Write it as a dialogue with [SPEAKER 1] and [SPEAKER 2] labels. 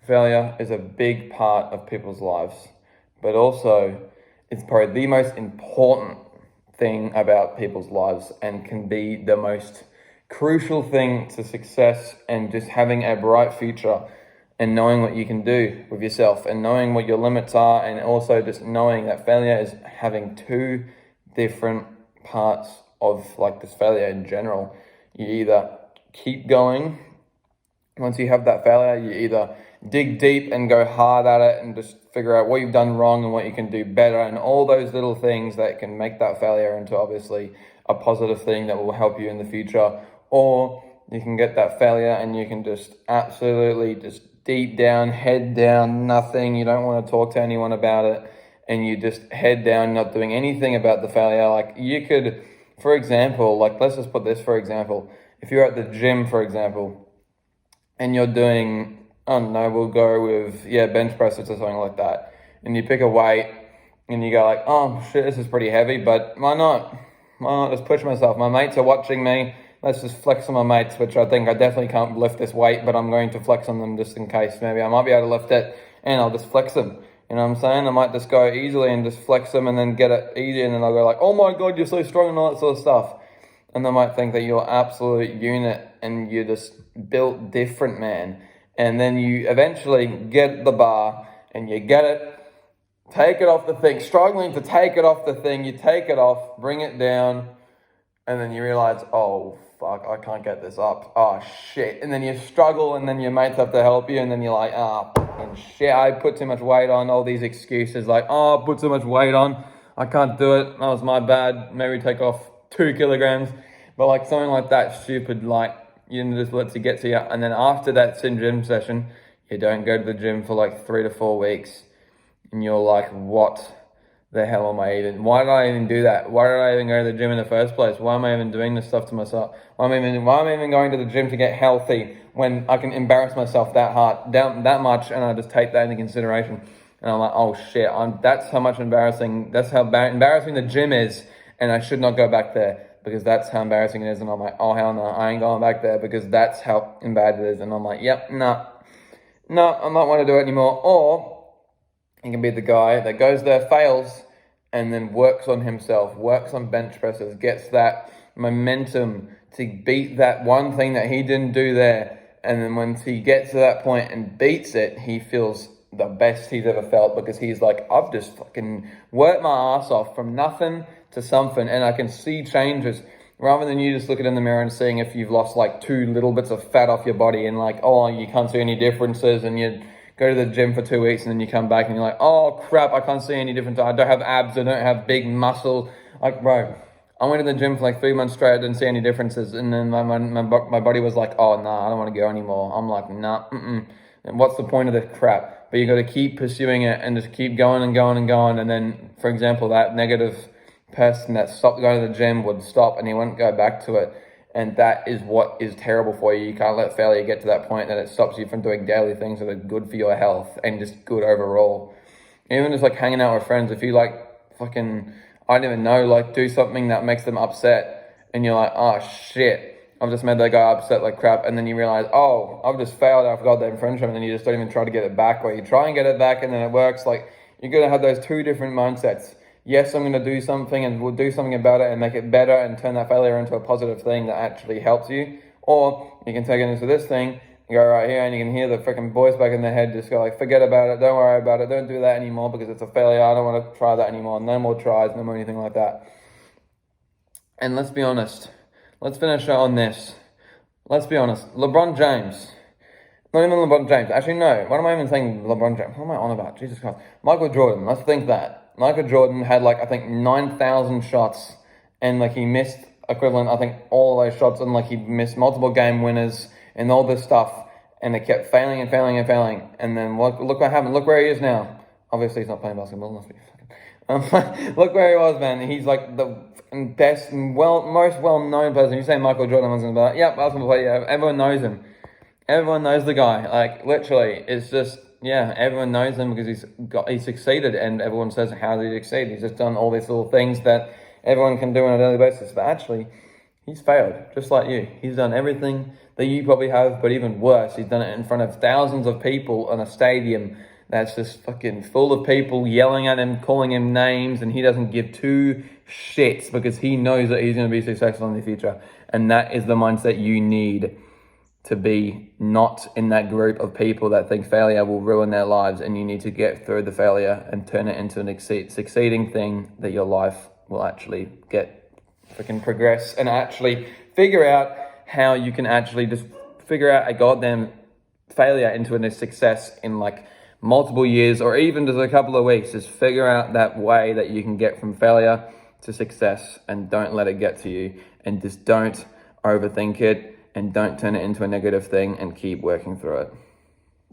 [SPEAKER 1] failure is a big part of people's lives, but also it's probably the most important thing about people's lives and can be the most crucial thing to success and just having a bright future and knowing what you can do with yourself and knowing what your limits are, and also just knowing that failure is having two different parts of like this failure in general. You either keep going. Once you have that failure, you either dig deep and go hard at it and just figure out what you've done wrong and what you can do better and all those little things that can make that failure into obviously a positive thing that will help you in the future. Or you can get that failure and you can just absolutely just deep down, head down, nothing. You don't want to talk to anyone about it and you just head down, not doing anything about the failure. Like you could, for example, like let's just put this for example. If you're at the gym, for example, and you're doing, I don't know, we'll go with, bench presses or something like that. And you pick a weight and you go like, oh shit, this is pretty heavy, but why not? Why not just push myself? My mates are watching me. Let's just flex on my mates, which I think I definitely can't lift this weight, but I'm going to flex on them just in case. Maybe I might be able to lift it and I'll just flex them. You know what I'm saying? I might just go easily and just flex them and then get it easy. And then I'll go like, oh my God, you're so strong and all that sort of stuff. And they might think that you're an absolute unit and you're just built different, man. And then you eventually get the bar and you get it, take it off the thing, struggling to take it off the thing, you take it off, bring it down, and then you realize, oh, fuck, I can't get this up. Oh, shit. And then you struggle and then your mates have to help you and then you're like, fucking shit, I put too much weight on, all these excuses like, I put too much weight on, I can't do it, that was my bad, maybe take off 2 kilograms, but like something like that stupid, like you just lets you get to you. And then after that gym session, you don't go to the gym for like 3 to 4 weeks, and you're like, what the hell am I even? Why did I even do that? Why did I even go to the gym in the first place? Why am I even doing this stuff to myself? Why am I even going to the gym to get healthy when I can embarrass myself that that much? And I just take that into consideration, and I'm like, oh shit, that's how embarrassing the gym is. And I should not go back there because that's how embarrassing it is. And I'm like, oh, hell no, I ain't going back there because that's how bad it is. And I'm like, yep, no, I'm not want to do it anymore. Or you can be the guy that goes there, fails, and then works on himself, works on bench presses, gets that momentum to beat that one thing that he didn't do there. And then once he gets to that point and beats it, he feels the best he's ever felt because he's like, I've just fucking worked my ass off from nothing to something, and I can see changes rather than you just looking in the mirror and seeing if you've lost like 2 little bits of fat off your body and like, oh, you can't see any differences, and you go to the gym for 2 weeks and then you come back and you're like, oh crap, I can't see any difference. I don't have abs, I don't have big muscle. Like, bro, I went to the gym for like 3 months straight, I didn't see any differences, and then my body was like, oh nah, I don't want to go anymore. I'm like, nah, and what's the point of this crap? But you got to keep pursuing it and just keep going and going and going. And then, for example, that negative person that stopped going to the gym would stop and he wouldn't go back to it. And that is what is terrible for you. You can't let failure get to that point that it stops you from doing daily things that are good for your health and just good overall. Even just like hanging out with friends, if you like fucking, I don't even know, like do something that makes them upset and you're like, oh shit, I've just made that guy upset like crap, and then you realize, oh, I've just failed, I forgot that friendship, and then you just don't even try to get it back, or you try and get it back and then it works. Like, you're going to have those 2 different mindsets. Yes, I'm going to do something and we'll do something about it and make it better and turn that failure into a positive thing that actually helps you. Or you can take it into this thing, you go right here and you can hear the freaking voice back in the head just go like, forget about it, don't worry about it, don't do that anymore because it's a failure, I don't want to try that anymore, no more tries, no more anything like that. And let's be honest, let's finish on this. Let's be honest, LeBron James, not even LeBron James, actually no, what am I even saying LeBron James, what am I on about, Jesus Christ, Michael Jordan, let's think that. Michael Jordan had like, I think 9,000 shots and like he missed equivalent, I think all of those shots, and like he missed multiple game winners and all this stuff, and it kept failing and failing and failing. And then look what happened, look where he is now. Obviously he's not playing basketball, must be fucking. Look where he was, man. He's like the best, most well-known person. You say Michael Jordan, everyone's gonna be like, yep, basketball player, everyone knows him. Everyone knows the guy, like literally, it's just, yeah, everyone knows him because he's succeeded, and everyone says, how did he succeed? He's just done all these little things that everyone can do on a daily basis, but actually, he's failed, just like you. He's done everything that you probably have, but even worse, he's done it in front of thousands of people in a stadium that's just fucking full of people yelling at him, calling him names, and he doesn't give two shits because he knows that he's going to be successful in the future. And that is the mindset you need to be not in that group of people that think failure will ruin their lives, and you need to get through the failure and turn it into an succeeding thing that your life will actually get freaking progress and actually figure out how you can actually just figure out a goddamn failure into a success in like multiple years or even just a couple of weeks. Just figure out that way that you can get from failure to success, and don't let it get to you, and just don't overthink it, and don't turn it into a negative thing, and keep working through it.